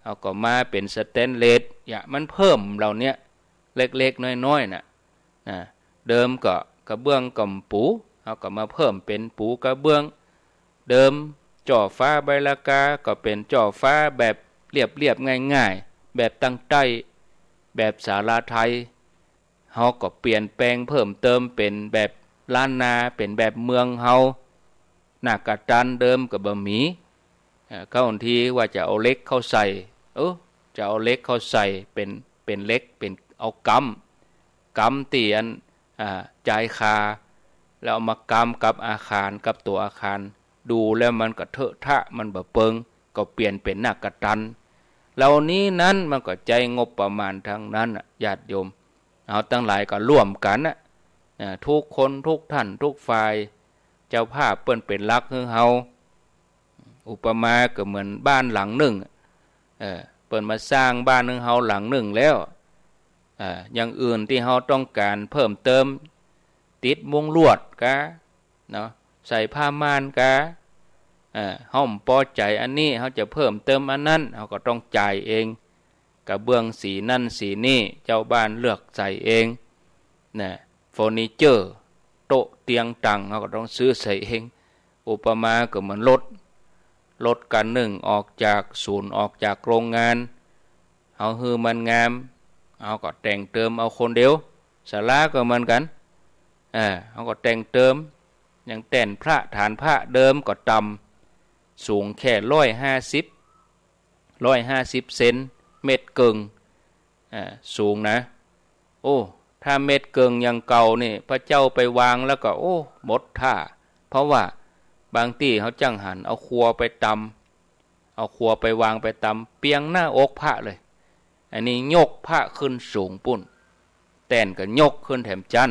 เอาก็มาเป็นสแตนเลสมันเพิ่มเหล่านี้เล็กๆน้อยๆน่ะเดิมก็กระเบื้องกำปูเอาก็มาเพิ่มเป็นปูกระเบื้องเดิมจ่อฟ้าใบละกาก็เป็นจ่อฟ้าแบบเรียบง่ายๆแบบตั้งใจแบบศาลาไทยเฮาก็เปลี่ยนแปลงเพิ่มเติมเป็นแบบล้านนาเป็นแบบเมืองเฮาหน้ากระดานเดิมก็บ่มีเข้าทีว่าจะเอาเล็กเข้าใส่จะเอาเล็กเข้าใส่เป็นเล็กเป็นเอากำตีอันจ่ายคาแล้วเอามากำกับอาคารกับตัวอาคารดูแล้วมันก็เถอะทะมันบ่เปิงก็เปลี่ยนเป็นหน้ากระตันเหล่านี้นั้นมันก็ใจงบประมาณทั้งนั้นญาติโยมเอาตั้งหลายก็ร่วมกันทุกคนทุกท่านทุกฝ่ายเจ้าภาพเปิ้นเป็นรักให้เฮาอุปมาก็เหมือนบ้านหลังหนึ่งเปิ้นมาสร้างบ้านให้เฮาหลังหนึ่งแล้วอย่างอื่นที่เฮาต้องการเพิ่มเติมติดมุงลวดกะเนาะใส่ผ้าม่านกะเฮาพอใจอันนี้เฮาจะเพิ่มเติมอันนั้นเฮาก็ต้องจ่ายเองกระเบื้องสีนั่นสีนี่เจ้าบ้านเลือกใส่เองเฟอร์นิเจอร์โต๊ะเตียงตังเฮาก็ต้องซื้อใส่เองอุปมาก็เหมือนรถกันหนึ่งออกจากศูนย์ออกจากโรงงานเฮาฮือมันงามเอาก็แต่งเติมเอาคนเดียวศาลาก็เหมือนกันเขาก็แต่งเติมอย่างแต่นพระฐานพระเดิมก็ต่ำสูงแค่150 เซนเม็ดเกิงสูงนะโอ้ถ้าเม็ดเกิงยังเก่านี่พระเจ้าไปวางแล้วก็โอ้หมดท่าเพราะว่าบางที่เขาจังหันเอาครัวไปตำเอาครัวไปวางไปตำเปียงหน้าอกพระเลยอันนี้ยกพระขึ้นสูงปุ่นแต่นก็ยกขึ้นแถมจัน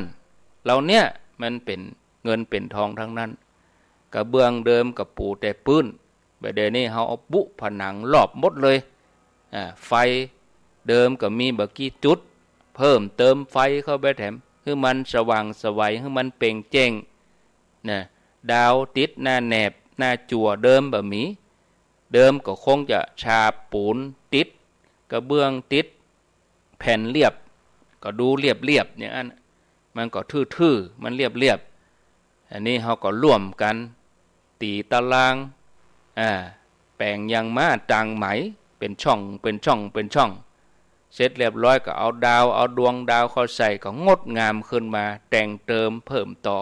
เราเนี่ยมันเป็นเงินเป็นทองทั้งนั้นกระเบื้องเดิมกับปูแต่ปื้นแบบเดี๋ยวนี้เขาเอาบุผนังรอบหมดเลยไฟเดิมก็มีบกี่จุดเพิ่มเติมไฟเข้าไปแถมให้มันสว่างสวัยให้มันเปล่งแจ้งดาวติดหน้าแหนบหน้าจั่วเดิมแบบมีเดิมก็คงจะฉาบปูนติดกระเบื้องติดแผ่นเรียบก็ดูเรียบอย่างนั้นมันก็ทื่อๆมันเรียบอันนี้เขาก็ร่วมกันตีตารางแปลงยางม้าต่างไหมเป็นช่องเสร็จเรียบร้อยก็เอาดาวเอาดวงดาวเข้าใส่ก็งดงามขึ้นมาแต่งเติมเพิ่มต่อ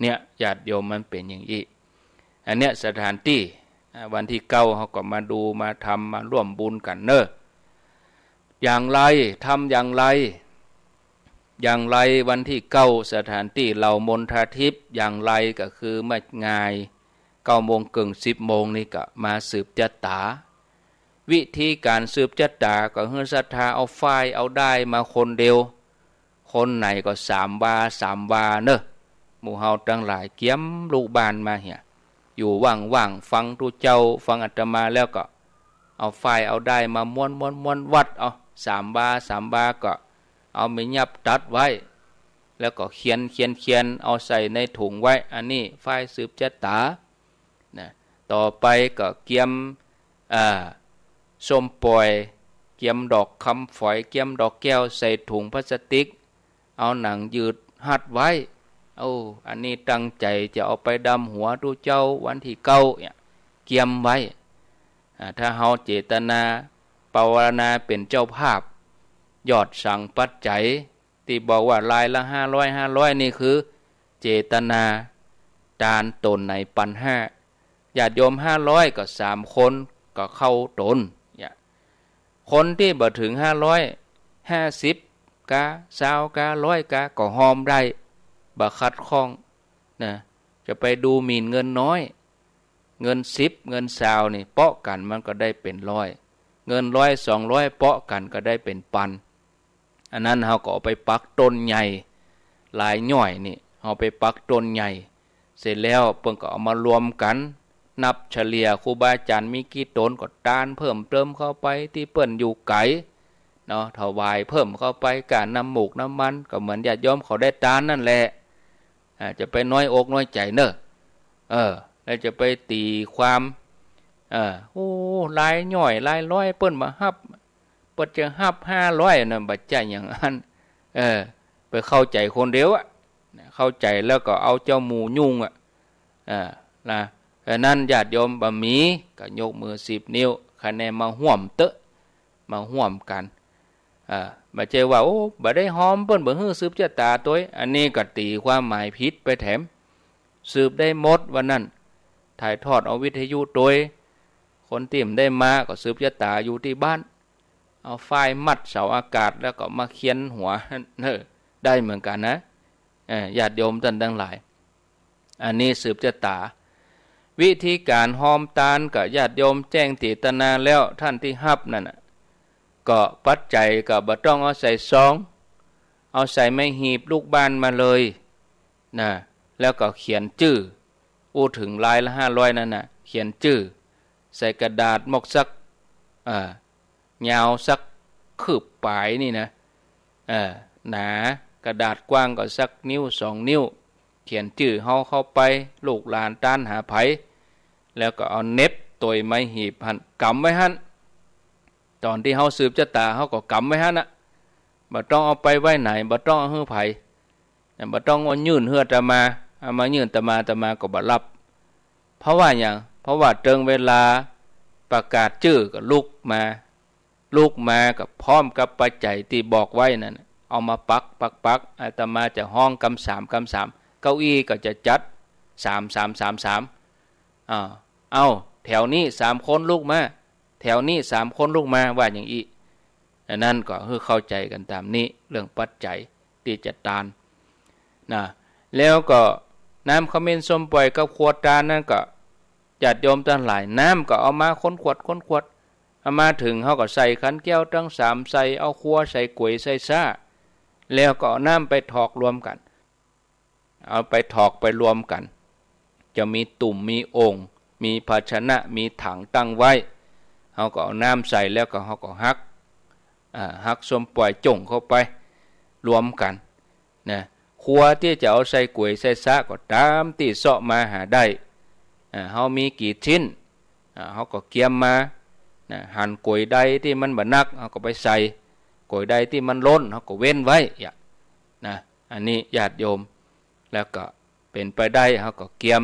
เนี่ยญาติโยมมันเป็นอย่างนี้อันเนี้ยสถานที่วันที่9เขาก็มาดูมาทำมาร่วมบุญกันอย่างไรทำอย่างไร อย่างไรวันที่เก้าสถานที่เหล่ามนทาทิพย์อย่างไรก็คือไม่ง่าย9 โมง 10 โมงนี่ก็มาสืบจัตตาวิธีการสืบจัตตาก็เฮือศรัทธาเอาฝ่ายเอาได้มาคนเดียวคนไหนก็3 วาเนอะหมู่เฮาทั้งหลายเกียมลูกบ้านมาเหี่ยอยู่ว่างๆฟังทุเจ้าฟังอาตมาแล้วก็เอาฝ่ายเอาได้มาม้วนวัดเอา3 วาก็เอาไม่ยับตัดไว้แล้วก็เขียนเอาใส่ในถุงไว้อันนี้ฝ่ายสืบจัตตานะต่อไปก็เกียมส้มปล่อยเกียมดอกคำฝอยเกียมดอกแก้วใส่ถุงพลาสติกเอาหนังยืดหัดไว้อันนี้ตั้งใจจะเอาไปดำหัวทุเจ้าวันที่เก้าเนี่ยเกียมไว้ถ้าเฮาเจตนาภาวนาเป็นเจ้าภาพยอดสั่งปัจจัยที่บอกว่าลายละ500นี่คือเจตนาทานตนในปัน5ญาติโยม500ก็3 คนก็เข้าตนคนที่บ่ถึง550กะ20กะ100กะก็หอมได้บ่ขัดข้องนะจะไปดูหมิ่นเงินน้อยเงิน10เงิน20นี่เปาะกันมันก็ได้เป็น100เงิน100 200เปาะกันก็ได้เป็นพันอันนั้นเฮาก็เอาไปปักต้นใหญ่หลายย่อยนี่เอาไปปักต้นใหญ่เสร็จแล้วเพิ่นก็เอามารวมกันนับเฉลี่ยครูบาอาจารย์มีกี่ตนก็ตานเพิ่มเติมเข้าไปที่เปิ้นอยู่ไกลเนาะถวายเพิ่มเข้าไปการน้ำหมูกน้ำมันก็เหมือนญาติโยมเขาได้ตานนั่นแหละจะไปน้อยอกน้อยใจเนอะแล้วจะไปตีความลายย่อยลายร้อยเปิ้นมาฮับเปิ้นจะฮับ500น่ะบัดใจอย่างนั้นไปเข้าใจคนเดียวเข้าใจแล้วก็เอาเจ้าหมูยุ่งนั้นญาติโยมบ่มีก็ยกมือ10 นิ้วคะแนนมาห่วมเตอะมาห่วมกันบ่ใช่ว่าบ่ได้หอมเปิ้นบ่ฮื้อสืบชะตาตัวอันนี้ก็ตีความหมายผิดไปแถมสืบได้หมดวันนั้นถ่ายทอดเอาวิทยุตัวคนติ่มได้มาก็สืบชะตาอยู่ที่บ้านเอาไฟมัดเสาอากาศแล้วก็มาเขียนหัวได้เหมือนกันนะญาติโยมท่านทั้งหลายอันนี้สืบชะตาวิธีการหอมตาลกับญาติโยมแจ้งเจตนาแล้วท่านที่ฮับนั่นก็ปัจจัยก็บ่ต้องเอาใส่ซองเอาใส่ไม้หีบลูกบ้านมาเลยนะแล้วก็เขียนชื่อถึงลายละ500นั่นน่ะเขียนชื่อใส่กระดาษมกสักยาวสักคืบปลายนี่นะหนากระดาษกว้างก็สักนิ้ว2 นิ้วเขียนชื่อเฮาเข้าไปลูกหลานต้านหาไผแล้วก็เอาเน็บตัวไม้หีบหั่นกำไว้หั่นตอนที่เฮาสืบชะตาเฮาก็กำไว้หั่นน่ะบ่ต้องเอาไปไว้ไหนบ่ต้องเอาฮื้อไผบ่ต้องเอายื่นเฮือตะมาเอามายื่นตะมาก็บ่รับเพราะว่าหยังเพราะว่าเติงเวลาประกาศชื่อก็ลุกมากับพร้อมกับปัจจัยที่บอกไว้นั่นเอามาปักอาตมาจะห้องกำ3เก้าอี้ก็จะจัด3เอาแถวนี้3 คนลุกมาแถวนี้3 คนลุกมาว่าอย่างอีนั่นก็คือเข้าใจกันตามนี้เรื่องปัจจัยที่จะตานนะแล้วก็น้ำขมิ้นส้มปล่อยกับขวดตาลนั่นก็ญาติโยมทั้งหลายน้ำก็เอามาค้นขวดเอามาถึงเขาก็ใส่ขันแก้วทั้ง3ใส่เอาครัวใส่ก๋วยใส่ซ่าแล้วก็เอาน้ำไปถอกรวมกันเอาไปถอกไปรวมกันจะมีตุ่มมีโอ่งมีภาชนะมีถังตั้งไว้เขาก็เอาน้ำใส่แล้วก็เขาก็หักส้มปล่อยจ่งเข้าไปรวมกันนะครัวที่จะเอาใส่ก๋วยใส่ซ่าก็ตามที่เสาะมาหาได้เขามีกี่ชิ้นเขาก็เกี่ยมมาหั่นก๋วยใดที่มันบ่นักเขาก็ไปใส่ก๋วยใดที่มันล้นเขาก็เว้นไว้อันนี้ญาติโยมแล้วก็เป็นไปได้เขาก็เกี่ยม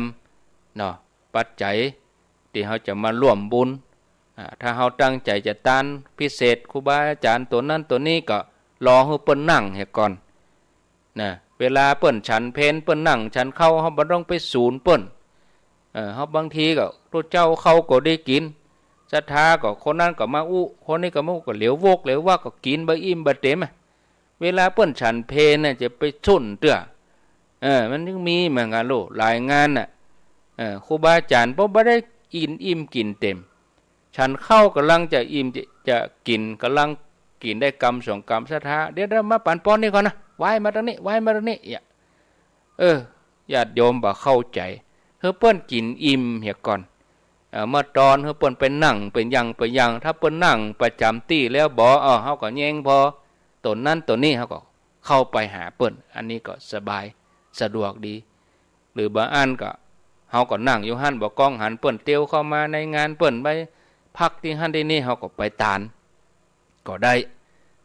ปัจจัยที่เขาจะมาร่วมบุญถ้าเขาตั้งใจจะตานพิเศษครูบาอาจารย์ตัวนั้นตัวนี้ก็รอให้เปิ้นนั่งให้ก่อนเวลาเปิ้นฉันเพลเปิ้นนั่งฉันเข้าเขาบ่ต้องไปศูนย์เปิ้นเขาบางทีก็ตัวเจ้าเข้าก็ได้กินศรัทธาก็คนนั้นก็มาคนนี้ก็มาก็เหลียวโวกเหลียวว่าก็กินบ่อิ่มบ่เต็ม เวลาเปิ้นฉันเพลน่ะจะไปสุ่นเตื้อมันยังมีเหมือนกันลูกหลายงานน่ะครูบาอาจารย์บ่ได้อิ่มกินเต็มฉันเข้ากำลังจะอิ่มจะกินกำลังกินได้กำ2 กำศรัทธาเดี๋ยวมาปั่นป้อนนี่ก่อนนะไหว้มาตรงนี้ไหว้มาตรงนี้ญาติโยมบ่เข้าใจเฮาเปิ้นกินอิ่มเหียก่อนมาตอนเฮาเปิ้นไปนั่งเป็นหยังถ้าเปิ้นนั่งประจำที่แล้วบ่เฮาก็แยงพอตนนั้นตนนี้เฮาก็เข้าไปหาเปิ้นอันนี้ก็สบายสะดวกดีหรือบางอันก็เฮาก็นั่งอยู่หั่นบ่กล้องหันเปิ้นเตียวเข้ามาในงานเปิ้นไปพักที่หั่นที่นี่เฮาก็ไปตานก็ได้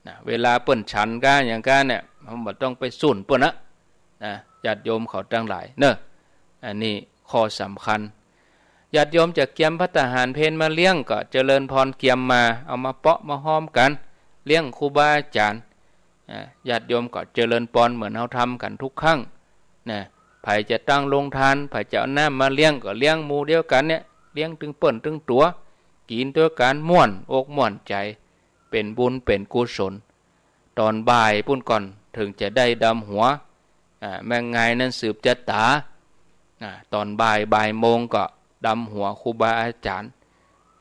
นะเวลาเปิ้นฉันกะอย่างกะเนี่ยเฮาบ่ต้องไปสุ่นเปิ้นนะญาติโยมเขาทั้งหลายเด้ออันนี้ข้อสำคัญญาติโยมจะเกียมภัตตาหารเพลมาเลี้ยงก็เจริญพรเกียมมาเอามาเปาะมาหอมกันเลี้ยงครูบาอาจารย์ญาติโยมก็เจริญพรเหมือนเฮาทำกันทุกครั้งนะไผจะตั้งโรงทานไผจะเอาน้ำมาเลี้ยงก็เลี้ยงหมู่เดียวกันเนี่ยเลี้ยงถึงเปิ้นถึงตัวกินด้วยการม่วนอกม่วนใจเป็นบุญเป็นกุศลตอนบ่ายปุ่นก่อนถึงจะได้ดำหัวแม่งไงนั้นสืบจะตาตอนบ่ายโมงก็ดำหัวครูบาอาจารย์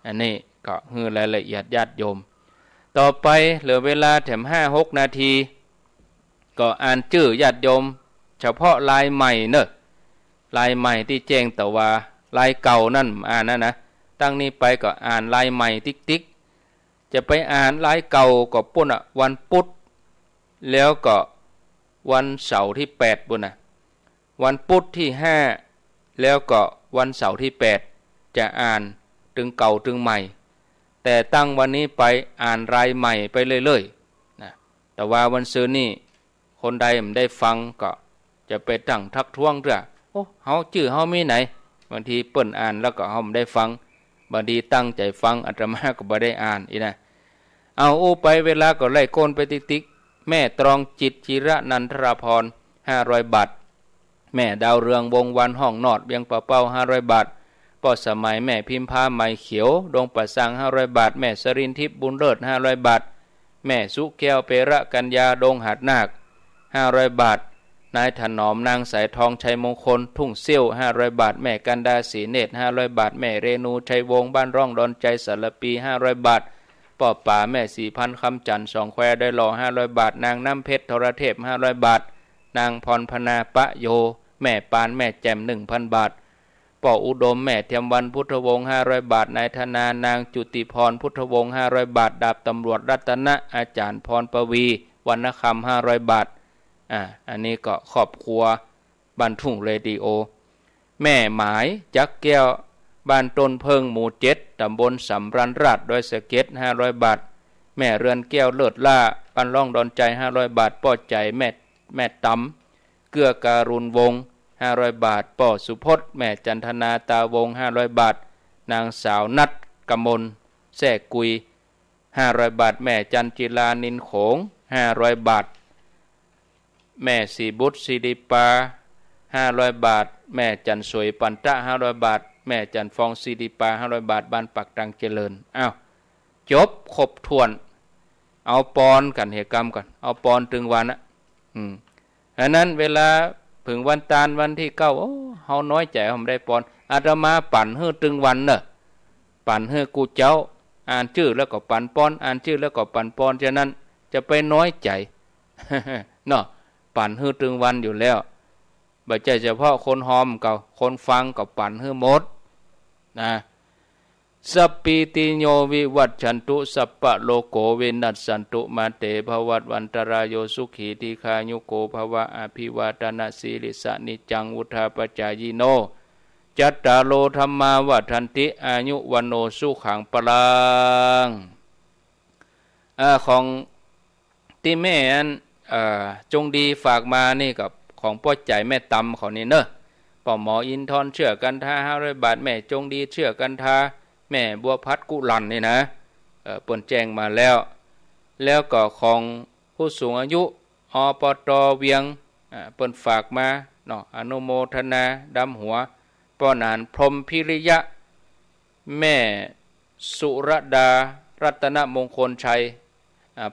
อันนี้ก็คือรายละเอียดญาติโยมต่อไปเหลือเวลาแถม5-6 นาทีก็อ่านชื่อญาติโยมเฉพาะลายใหม่เนอะลายใหม่ที่แจ้งแต่ว่าลายเก่านั่นอ่านนะตั้งนี้ไปก็อ่านลายใหม่ติ๊กจะไปอ่านลายเก่าก็ปุ่นวันพุธแล้วก็วันเสาร์ที่8ปุ่นวันพุธที่5แล้วก็วันเสาร์ที่8จะอ่านถึงเก่าถึงใหม่แต่ตั้งวันนี้ไปอ่านรายใหม่ไปเรื่อยๆนะแต่ว่าวันศุกร์นี้คนใดไม่ได้ฟังก็จะไปตั้งทักท้วงเด้อโอ้เฮาชื่อเฮามีไหนบางทีเปิ้นอ่านแล้วก็เฮาไม่ได้ฟังบางทีตั้งใจฟังอาตมาก็บ่ได้อ่านอีนะเอาไปเวลาก็ไล่โกนไปติ๊กแม่ตรองจิตจิระนันทราพร500 บาทแม่ดาวเรืองวงวันห้องนอดเบียงปะเป้า500 บาทป้อสมัยแม่พิมพาไหมเขียวดงประสัง500 บาทแม่สรินทิพย์บุญเลิศ500 บาทแม่สุแก้วเประกัญญาดงหาดนาค500 บาทนายถนอมนางสายทองชัยมงคลทุ่งเซี่ยว500 บาทแม่กันดาศรีเนตร500 บาทแม่เรนูชัยวงศ์บ้านร่องดอนใจสารปี500 บาทป้อป่าแม่4,000คำจันทร์2แควได้หล่อ500 บาทนางน้ำเพชรทรเทพ500 บาทนางพรพนาปะโยแม่ปานแม่แจ่ม 1,000 บาทป้ออุดมแม่เทียมวันพุทธวงศ์500 บาทนายธนานางจุติพรพุทธวงศ์500 บาทดาบตำรวจรัตนะอาจารย์พรปวีวรรณคำ500 บาทอันนี้ก็ครอบครัวบ้านทุ่งเรดิโอแม่หมายจักแก้วบ้านต้นเพิงหมู่7ตำบลสำรันราชดอยสะเก็ด500 บาทแม่เรือนแก้วเลิศล่าบ้านร่องดอนใจ500 บาทป้อใจแม่ตำเกื้อการุณวงศ์500 บาทป้อสุพจน์แม่จันทนาตาวงศ์500 บาทนางสาวนัทกมลแซ่กุย500 บาทแม่จันจิลานินโขง500 บาทแม่สีบุตรสีดิปา500 บาทแม่จันสวยปันตะ500 บาทแม่จันฟองสีดิปา500 บาทบ้านปักตังเจริญจบครบถ้วนเอาปอนกันเหตุกรรมก่อนเอาปอนถึงวันอันนั้นเวลาถึงวันตาลวันที่9เฮาน้อยใจเฮาได้ปอนอาตมาปั่นเฮือถึงวันเนอะปั่นเฮือกูเจ้าอ่านชื่อแล้วก็ปั่นปอนอ่านชื่อแล้วก็ปั่นปอนฉะนั้นจะไปน้อยใจเนาะปั่นฮือถึงวันอยู่แล้วบ่ใช่เฉพาะคนหอมกับคนฟังกับปั่นฮือหมดนะสัพพิติโยวิวัชชันตุสัพพะโลโกวินัสสันตุมาเตภวัตวันตรายโยสุขีทีคายุโกภวะอภิวาทนาสีลิสะนิจังวุธาปจายโนจัตตาโลธรรมาวัฏันติอายุวันโนสุขังปลังของที่แม่จงดีฝากมานี่กับของป้อใจแม่ตำเขานี่เนอะป้อหมออินทร์เชื่อกันทา500 บาทแม่จงดีเชื่อกันทาแม่บัวพัดกุลันนี่นะเปิ้นแจ้งมาแล้วก็ของผู้สูงอายุปตเวียงเปิ้นฝากมาเนาะอนุโมทนาดำหัวป้อนานพรหมพิริยะแม่สุรดารัตนมงคลชัย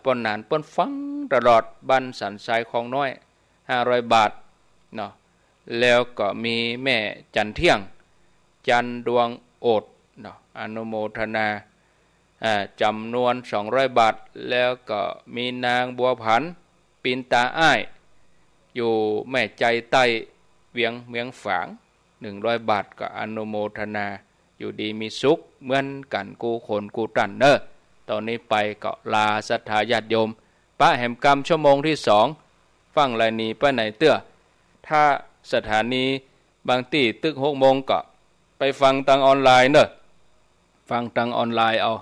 ป้อนนานป้อนฟังตลอดบ้านสันทรายของน้อย500 บาทเนาะแล้วก็มีแม่จันเที่ยงจันดวงโอดเนาะอนุโมทนาจำนวน200 บาทแล้วก็มีนางบัวผันปินตาอ้ายอยู่แม่ใจใต้เวียงฝาง100 บาทก็อนุโมทนาอยู่ดีมีสุขเหมือนกันกูคนกูตันเนอะตอนนี้ไปก็ลาศรัทธาญาติโยมปะแห่มกรรมชั่วโมงที่2ฟังรายนี้ไปไหนเตื้อถ้าสถานีบางตีตึก6 โมงก็ไปฟังทางออนไลน์เนอะฟังทางออนไลน์เอา